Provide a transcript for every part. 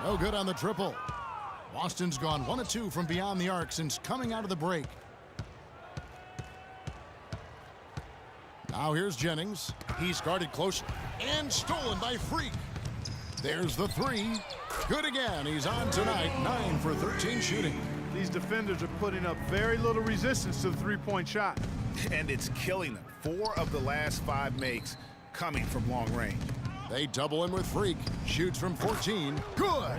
No good on the triple. Boston's gone 1 of 2 from beyond the arc since coming out of the break. Now here's Jennings. He's guarded close and stolen by Freak. There's the three. Good again. He's on tonight. 9 for 13 shooting. These defenders are putting up very little resistance to the three-point shot. And it's killing them. 4 of the last 5 makes coming from long range. They double him with Freak. Shoots from 14. Good.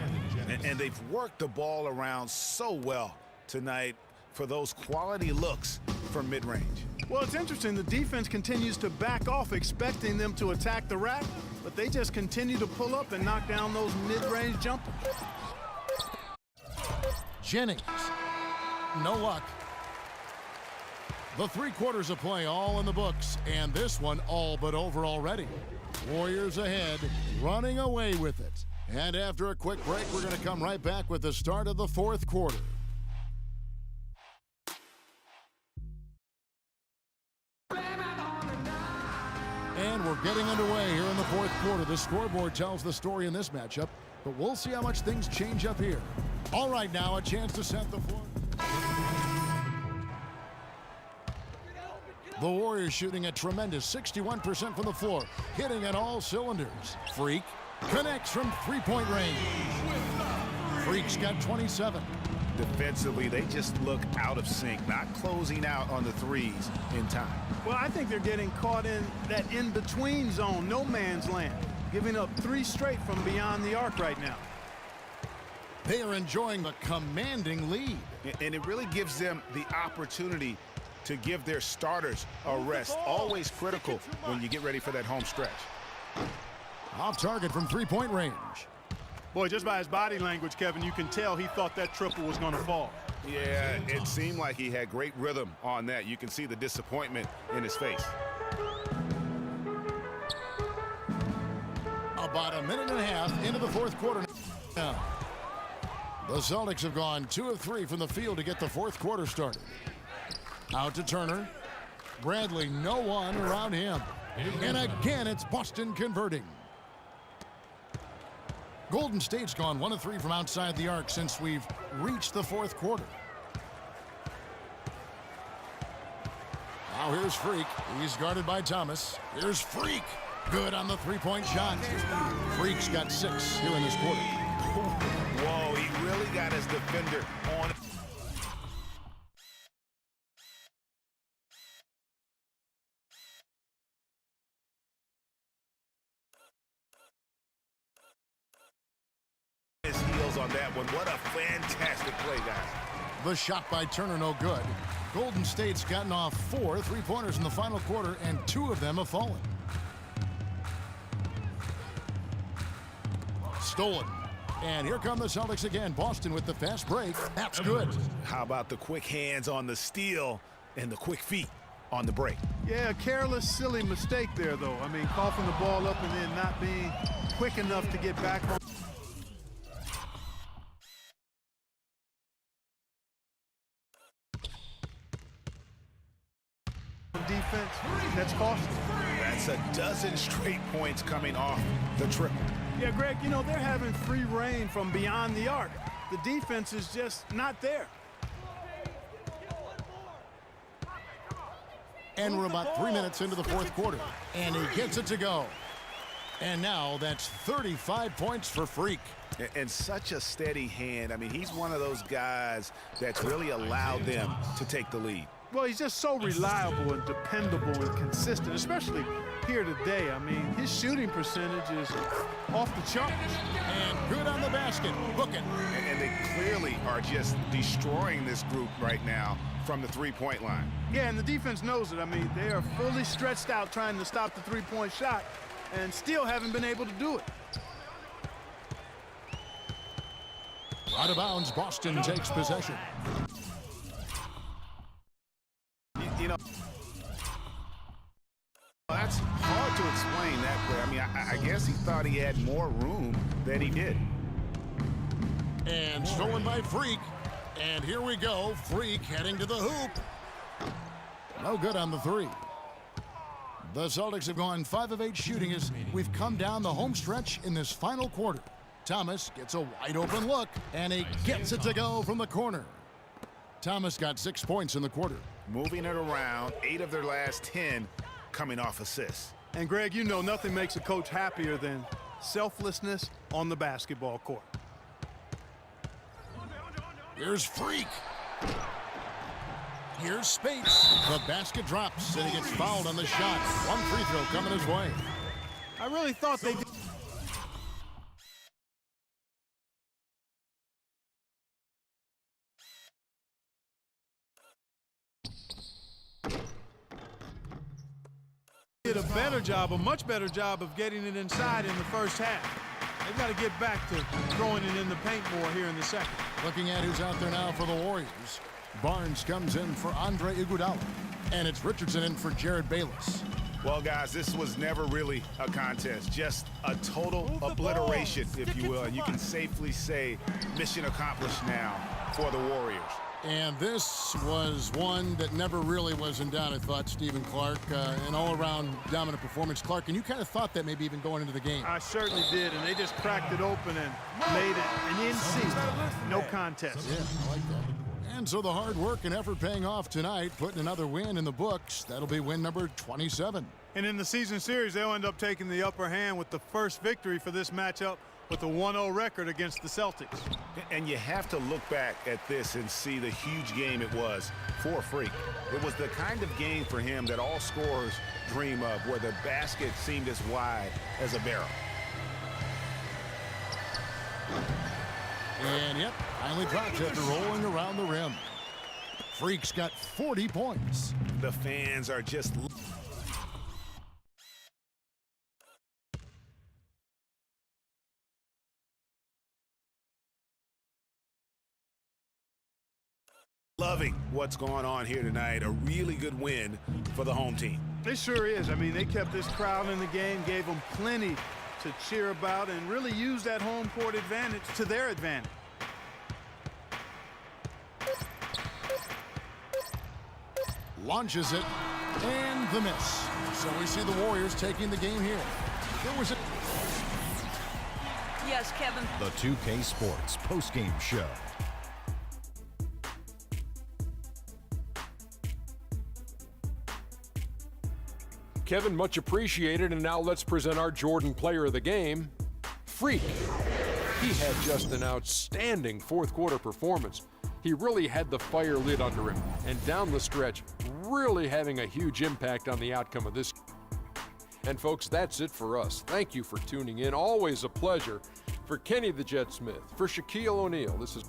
And they've worked the ball around so well tonight for those quality looks from mid-range. Well, it's interesting. The defense continues to back off, expecting them to attack the rack, but they just continue to pull up and knock down those mid-range jumpers. Jennings. No luck. The 3 quarters of play all in the books, and this one all but over already. Warriors ahead, running away with it. And after a quick break, we're going to come right back with the start of the 4th quarter. And we're getting underway here in the 4th quarter. The scoreboard tells the story in this matchup, but we'll see how much things change up here. All right, now a chance to set the floor. The Warriors shooting a tremendous 61% from the floor, hitting at all cylinders. Freak connects from three-point range. Freak's got 27. Defensively, they just look out of sync, not closing out on the threes in time. Well, I think they're getting caught in that in-between zone, no man's land, giving up 3 straight from beyond the arc right now. They are enjoying the commanding lead. And it really gives them the opportunity to give their starters a rest. Always critical when you get ready for that home stretch. Off target from three-point range. Boy, just by his body language, Kevin, you can tell he thought that triple was going to fall. Yeah, it seemed like he had great rhythm on that. You can see the disappointment in his face. About a minute and a half into the 4th quarter now. The Celtics have gone 2 of 3 from the field to get the 4th quarter started. Out to Turner. Bradley, no one around him. And again, it's Boston converting. Golden State's gone 1 of 3 from outside the arc since we've reached the 4th quarter. Now here's Freak. He's guarded by Thomas. Here's Freak. Good on the three-point shot. Freak's got 6 here in this quarter. Whoa, he really got his defender on. His heels on that one. What a fantastic play, guys. The shot by Turner, no good. Golden State's gotten off 4 3-pointers in the final quarter, and 2 of them have fallen. Stolen. And here come the Celtics again. Boston with the fast break. That's good. How about the quick hands on the steal and the quick feet on the break? Yeah, a careless, silly mistake there, though. I mean, coughing the ball up and then not being quick enough to get back on. Defense, that's costly. That's a dozen straight points coming off the triple. Yeah, Greg, you know, they're having free reign from beyond the arc. The defense is just not there. And we're about 3 minutes into the 4th quarter. And he gets it to go. And now that's 35 points for Freak. And such a steady hand. I mean, he's one of those guys that's really allowed them to take the lead. Well, he's just so reliable and dependable and consistent, especially here today. I mean, his shooting percentage is off the charts. And good on the basket. Book it. And they clearly are just destroying this group right now from the three-point line. Yeah, and the defense knows it. I mean, they are fully stretched out trying to stop the three-point shot and still haven't been able to do it. Out of bounds, Boston takes possession. You know, that's hard to explain that play. I mean, I guess he thought he had more room than he did. And stolen by Freak. And here we go. Freak heading to the hoop. No good on the 3. The Celtics have gone 5 of 8 shooting as we've come down the home stretch in this final quarter. Thomas gets a wide open look, and he gets it to go from the corner. Thomas got 6 points in the quarter. Moving it around, 8 of their last 10 coming off assists. And Greg, you know nothing makes a coach happier than selflessness on the basketball court. Here's Freak. Here's Spates. The basket drops, and he gets fouled on the shot. One free throw coming his way. I really thought they did. Did a better job, a much better job of getting it inside in the first half. They've got to get back to throwing it in the paint more here in the second. Looking at who's out there now for the Warriors. Barnes comes in for Andre Iguodala, and it's Richardson in for Jared Bayless. Well, guys, this was never really a contest, just a total obliteration, if you will. And you can safely say mission accomplished now for the Warriors. And this was one that never really was in doubt, I thought, Stephen Clark. An all-around dominant performance. Clark, and you kind of thought that maybe even going into the game. I certainly did, and they just cracked it open and made it an NC. No contest. Yeah, I like that. And so the hard work and effort paying off tonight, putting another win in the books. That'll be win number 27. And in the season series, they'll end up taking the upper hand with the first victory for this matchup with a 1-0 record against the Celtics. And you have to look back at this and see the huge game it was for Freak. It was the kind of game for him that all scorers dream of, where the basket seemed as wide as a barrel. And yep, finally drops after rolling around the rim. Freak's got 40 points. The fans are just loving what's going on here tonight. A really good win for the home team. It sure is. I mean, they kept this crowd in the game, gave them plenty to cheer about, and really used that home court advantage to their advantage. Launches it, and the miss. So we see the Warriors taking the game here. There was a... Yes, Kevin. The 2K Sports postgame show. Kevin, much appreciated, and now let's present our Jordan player of the game, Freak. He had just an outstanding fourth quarter performance. He really had the fire lit under him, and down the stretch, really having a huge impact on the outcome of this. And folks, that's it for us. Thank you for tuning in. Always a pleasure. For Kenny the Jet Smith, for Shaquille O'Neal, this is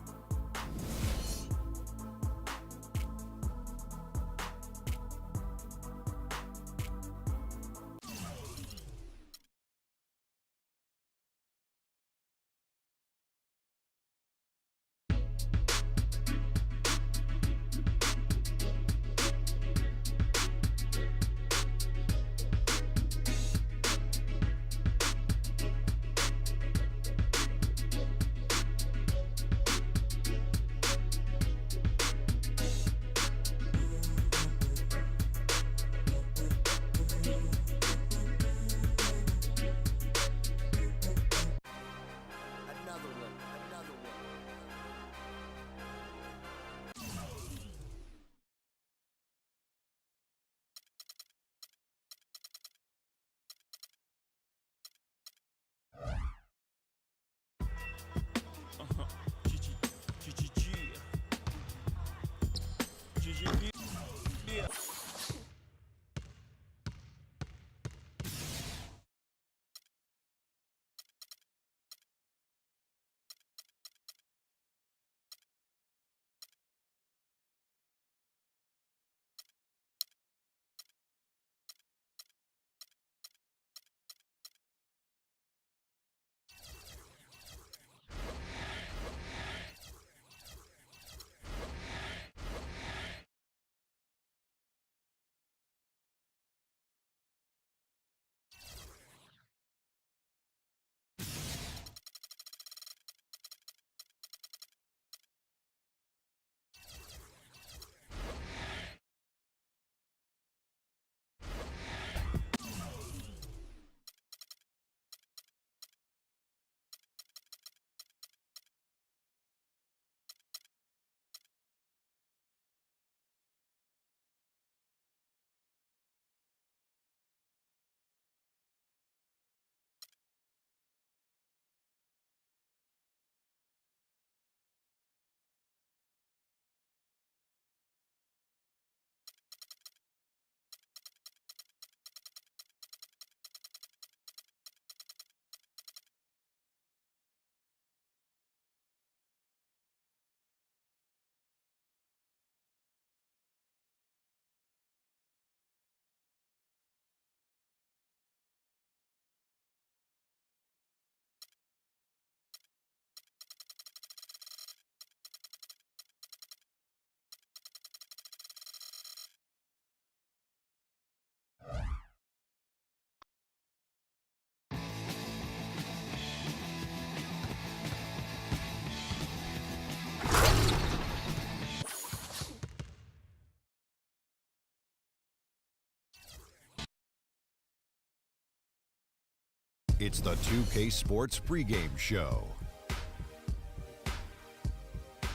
It's the 2K Sports pregame show.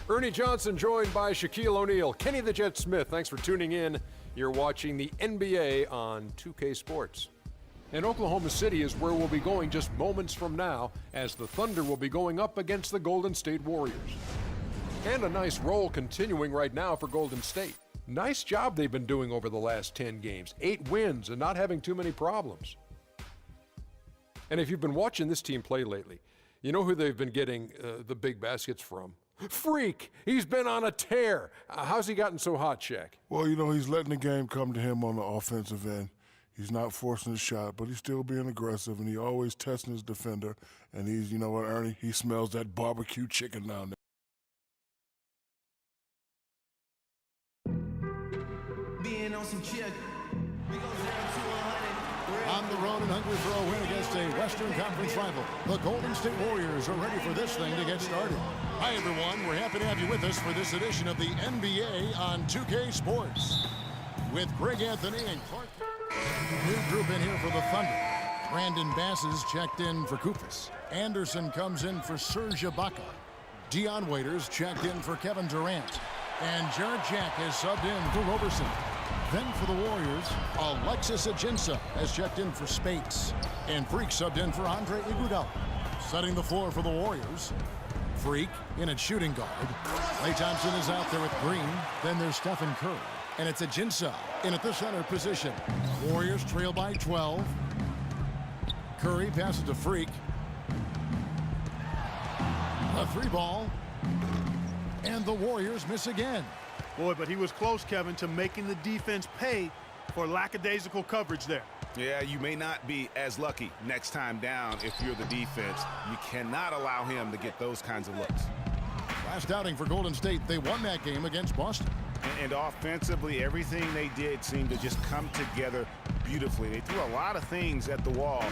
Ernie Johnson joined by Shaquille O'Neal. Kenny the Jet Smith, thanks for tuning in. You're watching the NBA on 2K Sports. And Oklahoma City is where we'll be going just moments from now, as the Thunder will be going up against the Golden State Warriors. And a nice roll continuing right now for Golden State. Nice job they've been doing over the last 10 games. 8 wins and not having too many problems. And if you've been watching this team play lately, you know who they've been getting the big baskets from? Freak! He's been on a tear. How's he gotten so hot, Shaq? Well, you know, he's letting the game come to him on the offensive end. He's not forcing the shot, but he's still being aggressive, and he always testing his defender. And he's, you know what, Ernie? He smells that barbecue chicken down there. Being on some chick. We go 0 to 100. On the road and hungry for a win against a Western Conference rival, the Golden State Warriors are ready for this thing to get started. Hi, everyone. We're happy to have you with us for this edition of the NBA on 2K Sports. With Greg Anthony and Clark. New group in here for the Thunder. Brandon Bass is checked in for Koufos. Anderson comes in for Serge Ibaka. Dion Waiters checked in for Kevin Durant. And Jarrett Jack has subbed in for Roberson. Then for the Warriors, Alexis Ajinça has checked in for Spates. And Freak subbed in for Andre Iguodala. Setting the floor for the Warriors, Freak in at shooting guard. Klay Thompson is out there with Green. Then there's Stephen Curry. And it's Ajinça in at the center position. Warriors trail by 12. Curry passes to Freak. A 3-ball. And the Warriors miss again. Boy, but he was close, Kevin, to making the defense pay for lackadaisical coverage there. Yeah, you may not be as lucky next time down if you're the defense. You cannot allow him to get those kinds of looks. Last outing for Golden State, they won that game against Boston. And offensively, everything they did seemed to just come together beautifully. They threw a lot of things at the wall,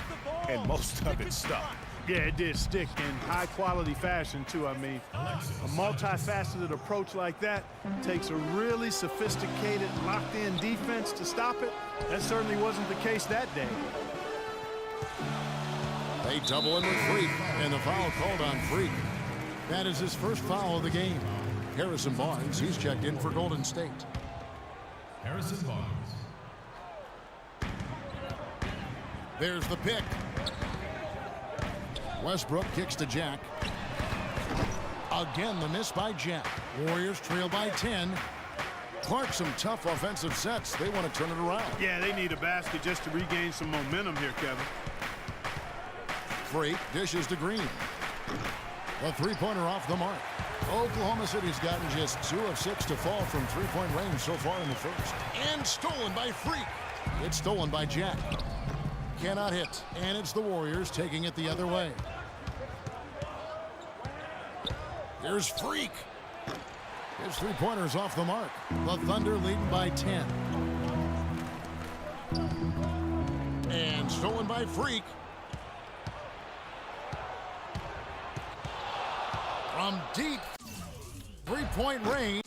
and most of it stuck. Yeah, it did stick in high-quality fashion, too. I mean, a multifaceted approach like that takes a really sophisticated, locked-in defense to stop it. That certainly wasn't the case that day. They double in with Freak, and the foul called on Freak. That is his first foul of the game. Harrison Barnes, he's checked in for Golden State. Harrison Barnes. There's the pick. Westbrook kicks to Jack. Again, the miss by Jack. Warriors trail by 10. Clark, some tough offensive sets. They want to turn it around. Yeah, they need a basket just to regain some momentum here, Kevin. Freak dishes to Green. A three-pointer off the mark. Oklahoma City's gotten just 2 of 6 to fall from three-point range so far in the first. And stolen by Freak. It's stolen by Jack. Cannot hit. And it's the Warriors taking it the other way. Here's Freak. His three-pointer's off the mark. The Thunder leading by 10. And stolen by Freak. From deep three-point range.